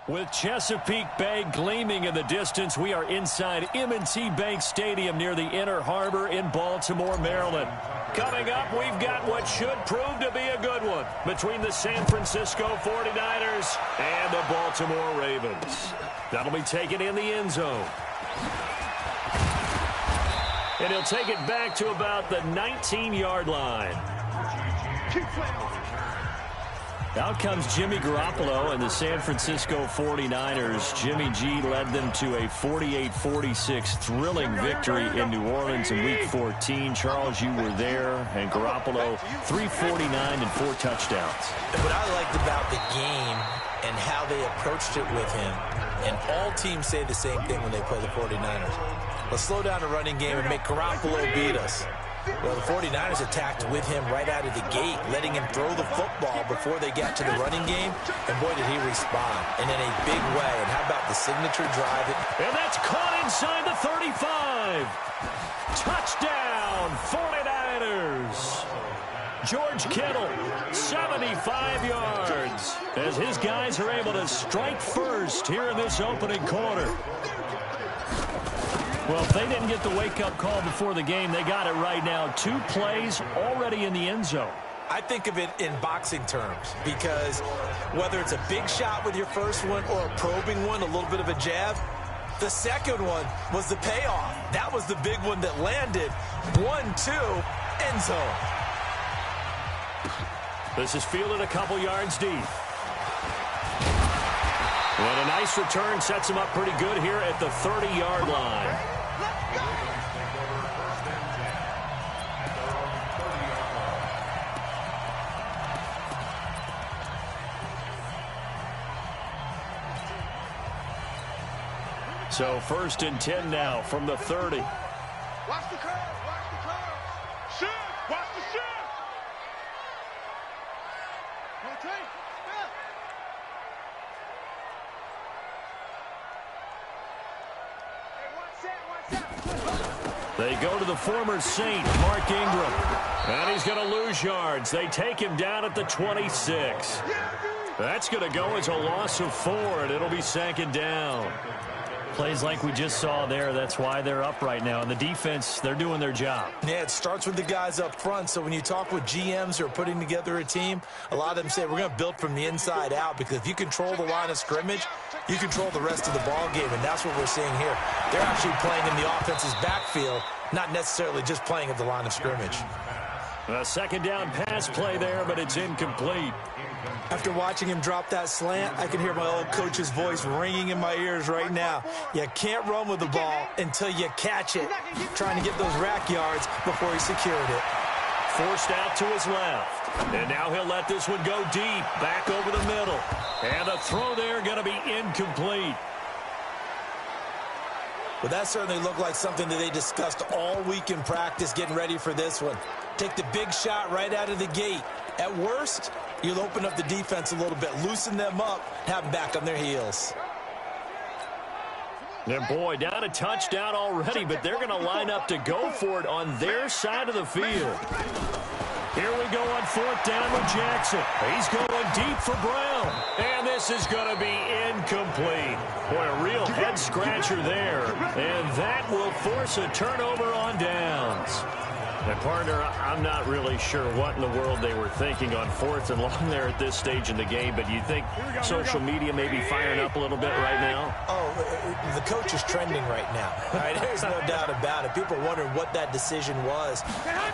With Chesapeake Bay gleaming in the distance, we are inside M&T Bank Stadium near the Inner Harbor in Baltimore, Maryland. Coming up, we've got what should prove to be a good one between the San Francisco 49ers and the Baltimore Ravens. That'll be taken in the end zone. And he'll take it back to about the 19-yard line. Out comes Jimmy Garoppolo and the San Francisco 49ers. Jimmy G led them to a 48-46 thrilling victory in New Orleans in Week 14. Charles, you were there, and Garoppolo, 349 and 4 touchdowns. What I liked about the game and how they approached it with him, and all teams say the same thing when they play the 49ers. Let's slow down the running game and make Garoppolo beat us. Well, the 49ers attacked with him right out of the gate, letting him throw the football before they got to the running game. And boy, did he respond, and in a big way. And how about the signature drive? And that's caught inside the 35. Touchdown, 49ers. George Kittle, 75 yards, as his guys are able to strike first here in this opening quarter. Well, if they didn't get the wake-up call before the game, they got it right now. 2 plays already in the end zone. I think of it in boxing terms, because whether it's a big shot with your first one or a probing one, a little bit of a jab, the second one was the payoff. That was the big one that landed. 1-2, end zone. This is fielded a couple yards deep. And a nice return sets him up pretty good here at the 30-yard line. So 1st and 10 now from the 30. Watch the curve, watch the curve. Shoot, watch the shoot. Okay, They go to the former Saint, Mark Ingram. And he's going to lose yards. They take him down at the 26. That's going to go as a loss of 4, and it'll be 2nd down. Plays like we just saw there. That's why they're up right now. And the defense, they're doing their job. Yeah, it starts with the guys up front. So when you talk with GMs who are putting together a team, a lot of them say we're going to build from the inside out, because if you control the line of scrimmage, you control the rest of the ball game, and that's what we're seeing here. They're actually playing in the offense's backfield, not necessarily just playing at the line of scrimmage. A 2nd down pass play there, but it's incomplete. After watching him drop that slant, I can hear my old coach's voice ringing in my ears right now. You can't run with the ball until you catch it. Trying to get those rack yards before he secured it. Forced out to his left. And now he'll let this one go deep, back over the middle. And the throw there going to be incomplete. Well, that certainly looked like something that they discussed all week in practice getting ready for this one. Take the big shot right out of the gate. At worst, you'll open up the defense a little bit, loosen them up, have them back on their heels. And boy, down a touchdown already, but they're going to line up to go for it on their side of the field. Here we go on 4th down with Jackson. He's going deep for Brown. And this is going to be incomplete. Boy, a real head-scratcher there. And that will force a turnover on downs. And, partner, I'm not really sure what in the world they were thinking on 4th and long there at this stage in the game, but you think social media may be firing up a little bit right now? Oh, the coach is trending right now. All right, there's no doubt about it. People wondering what that decision was.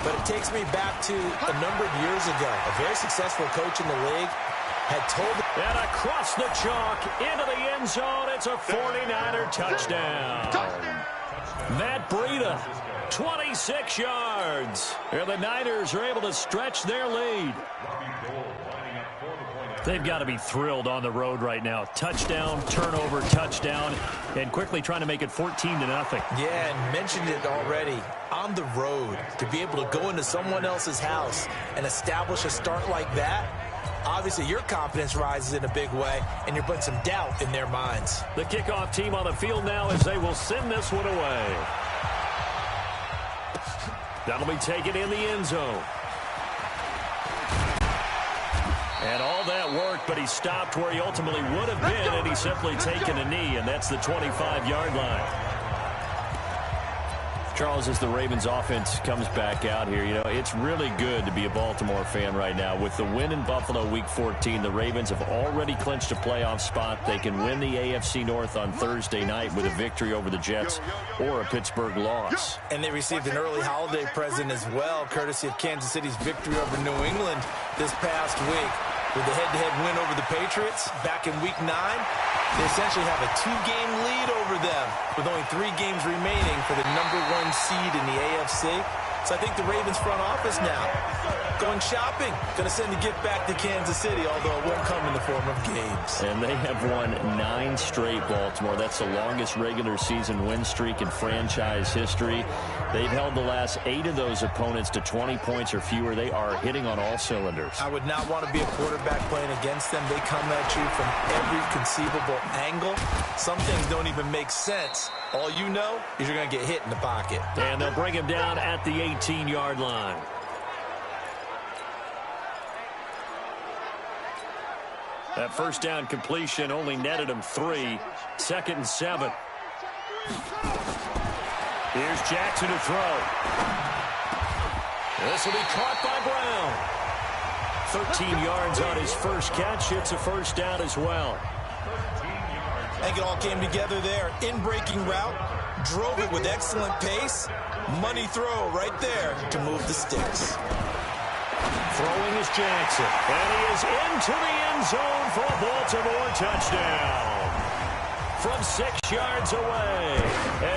But it takes me back to a number of years ago. A very successful coach in the league had told them. And across the chalk, into the end zone, it's a 49er touchdown. Matt Breida, 26 yards. And the Niners are able to stretch their lead. They've got to be thrilled on the road right now. Touchdown, turnover, touchdown, and quickly trying to make it 14-0. Yeah, and mentioned it already. On the road, to be able to go into someone else's house and establish a start like that, obviously your confidence rises in a big way, and you're putting some doubt in their minds. The kickoff team on the field now as they will send this one away. That'll be taken in the end zone. And all that work, but he stopped where he ultimately would have been, and he's simply taken a knee, and that's the 25-yard line. Charles, as the Ravens offense comes back out here, you know, it's really good to be a Baltimore fan right now. With the win in Buffalo Week 14, the Ravens have already clinched a playoff spot. They can win the AFC North on Thursday night with a victory over the Jets or a Pittsburgh loss. And they received an early holiday present as well, courtesy of Kansas City's victory over New England this past week. With the head-to-head win over the Patriots back in Week 9, they essentially have a 2-game lead over them with only 3 games remaining for the #1 seed in the AFC. So I think the Ravens front office now going shopping, going to send a gift back to Kansas City, although it won't come in the form of games. And they have won 9 straight, Baltimore. That's the longest regular season win streak in franchise history. They've held the last 8 of those opponents to 20 points or fewer. They are hitting on all cylinders. I would not want to be a quarterback playing against them. They come at you from every conceivable angle. Some things don't even make sense. All you know is you're going to get hit in the pocket. And they'll bring him down at the 18-yard line. That first down completion only netted him 3. 2nd and 7. Here's Jackson to throw. This will be caught by Brown. 13 yards on his first catch. It's a first down as well. I think it all came together there. In-breaking route. Drove it with excellent pace. Money throw right there to move the sticks. Throwing is Jackson. And he is into the end zone for a Baltimore touchdown. From 6 yards away,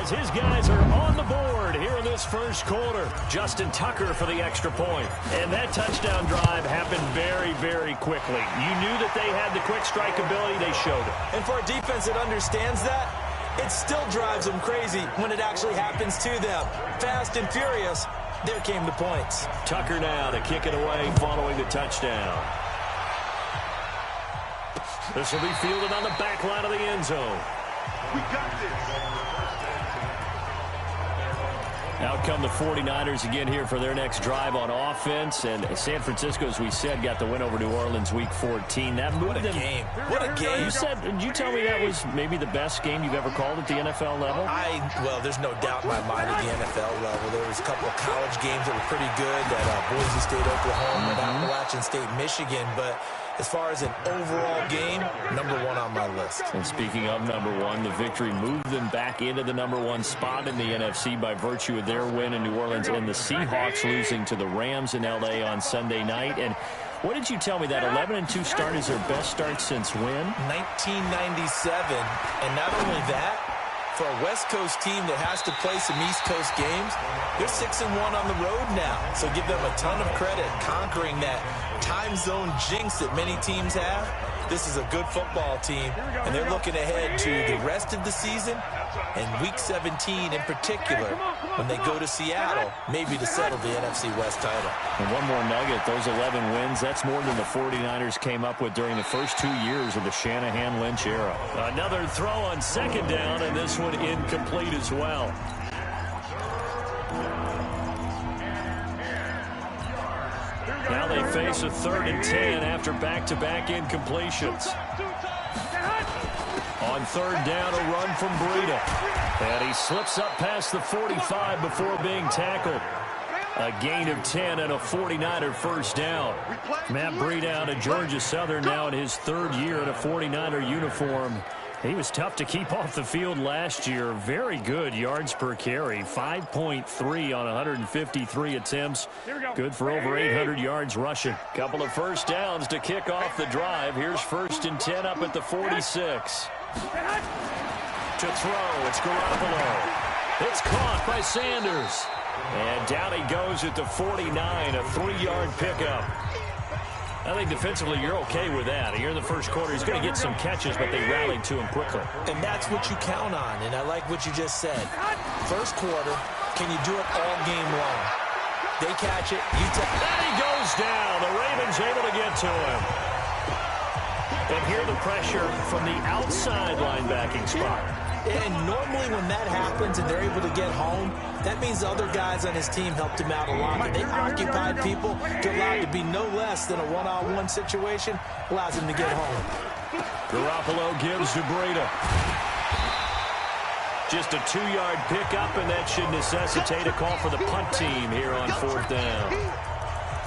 as his guys are on the board here in this first quarter. Justin Tucker for the extra point. And that touchdown drive happened very, very quickly. You knew that they had the quick strike ability. They showed it. And for a defense that understands that, it still drives them crazy when it actually happens to them. Fast and furious, there came the points. Tucker now to kick it away following the touchdown. This will be fielded on the back line of the end zone. We got this. Out come the 49ers again here for their next drive on offense. And San Francisco, as we said, got the win over New Orleans Week 14. That moved them. Game. What a game. Did you tell me that was maybe the best game you've ever called at the NFL level? Well, there's no doubt in my mind at the NFL level. There was a couple of college games that were pretty good at Boise State, Oklahoma, and Appalachian State, Michigan. But as far as an overall game, #1 on my list. And speaking of #1, the victory moved them back into the #1 spot in the NFC by virtue of their win in New Orleans and the Seahawks losing to the Rams in L.A. on Sunday night. And what did you tell me? That 11-2 start is their best start since when? 1997. And not only that, for a West Coast team that has to play some East Coast games, they're 6-1 on the road now. So give them a ton of credit conquering that time zone jinx that many teams have. This is a good football team, and they're looking ahead to the rest of the season and Week 17 in particular when they go to Seattle, maybe to settle the NFC West title. And one more nugget, those 11 wins, that's more than the 49ers came up with during the first 2 years of the Shanahan-Lynch era. Another throw on 2nd down, and this one incomplete as well. Now they face a 3rd and 10 after back-to-back incompletions. On 3rd down, a run from Breida. And he slips up past the 45 before being tackled. A gain of 10 and a 49er first down. Matt Breida out of Georgia Southern now in his 3rd year in a 49er uniform. He was tough to keep off the field last year. Very good yards per carry. 5.3 on 153 attempts. Good for over 800 yards rushing. Couple of first downs to kick off the drive. Here's 1st and 10 up at the 46. To throw, it's Garoppolo. It's caught by Sanders. And down he goes at the 49, a 3-yard pickup. I think defensively you're okay with that. Here in the first quarter, he's going to get some catches, but they rallied to him quickly. And that's what you count on, and I like what you just said. First quarter, can you do it all game long? They catch it, you take it. And he goes down. The Ravens able to get to him. And here the pressure from the outside linebacking spot. And normally when that happens and they're able to get home, that means the other guys on his team helped him out a lot. But they occupied people to allow it to be no less than a one-on-one situation, allows him to get home. Garoppolo gives to Breida. Just a 2-yard pickup, and that should necessitate a call for the punt team here on 4th down.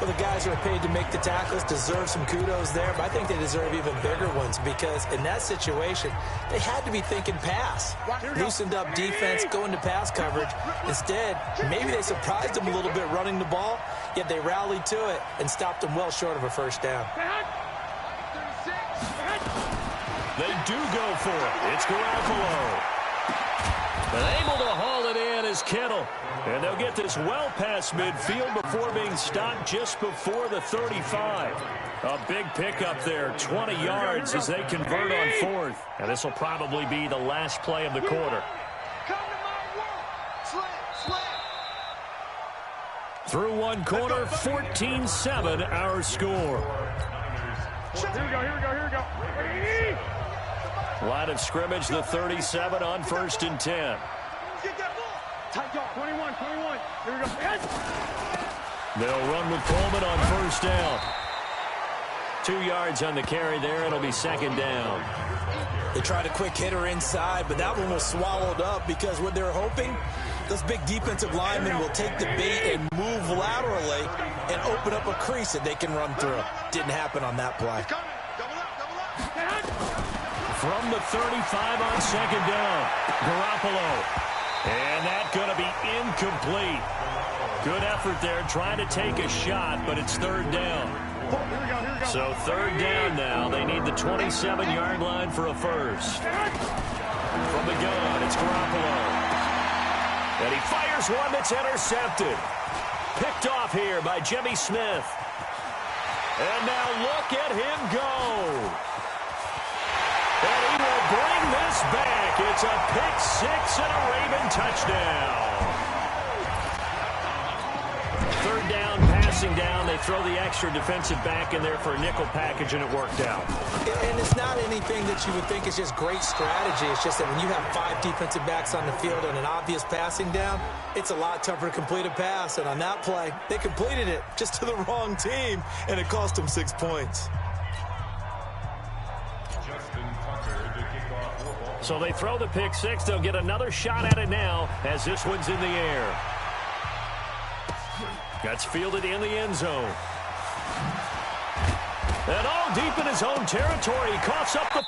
Well, the guys who are paid to make the tackles deserve some kudos there, but I think they deserve even bigger ones because in that situation, they had to be thinking pass. Loosened up defense, going to pass coverage. Instead, maybe they surprised them a little bit running the ball, yet they rallied to it and stopped them well short of a first down. They do go for it. It's Garoppolo. But able to haul it in is Kittle. And they'll get this well past midfield before being stopped just before the 35. A big pickup there, 20 yards as they convert on 4th. And this will probably be the last play of the quarter. Through one quarter, 14-7 our score. Here we go. Line of scrimmage, the 37 on 1st and 10. 21. Here we go. They'll run with Coleman on 1st down. 2 yards on the carry there. It'll be 2nd down. They tried a quick hitter inside, but that one was swallowed up because what they're hoping, those big defensive linemen will take the bait and move laterally and open up a crease that they can run through. Didn't happen on that play. From the 35 on 2nd down, Garoppolo. And that's going to be incomplete. Good effort there trying to take a shot, but it's 3rd down. So 3rd down now. They need the 27-yard line for a first. From the gun, it's Garoppolo. And he fires one that's intercepted. Picked off here by Jimmy Smith. And now look at him go. And he will bring this back. It's a pick six and a Raven touchdown. 3rd down, passing down. They throw the extra defensive back in there for a nickel package, and it worked out. And it's not anything that you would think is just great strategy. It's just that when you have 5 defensive backs on the field and an obvious passing down, it's a lot tougher to complete a pass. And on that play, they completed it just to the wrong team, and it cost them 6 points. So they throw the pick six. They'll get another shot at it now as this one's in the air. That's fielded in the end zone. And all deep in his own territory. He coughs up the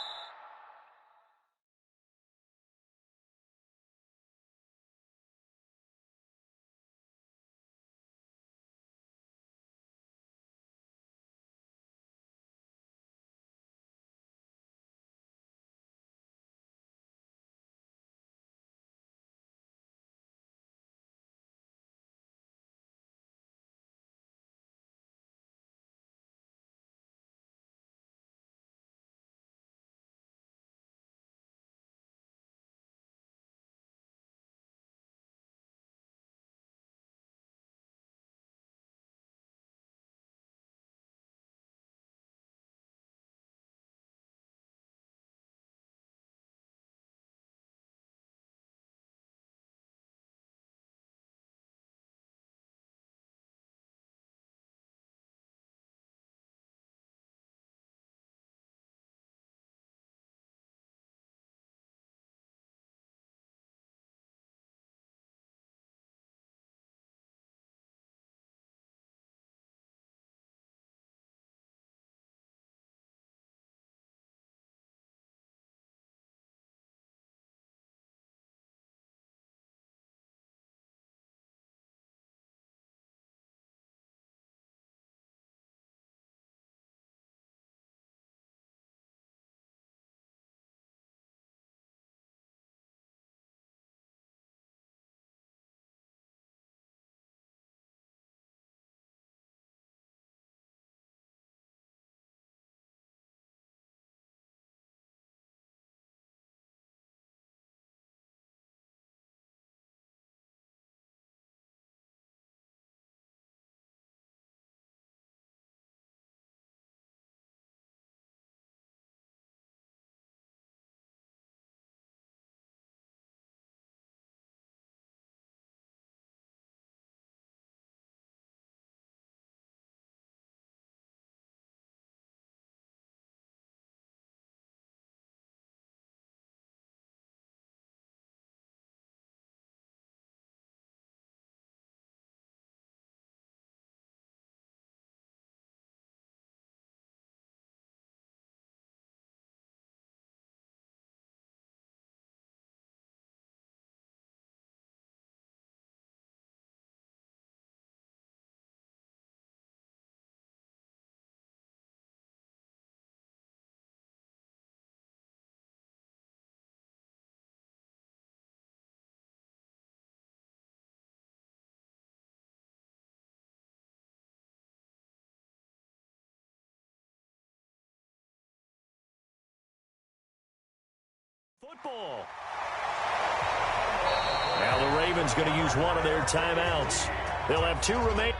Football. Now the Ravens going to use one of their timeouts. They'll have 2 remaining.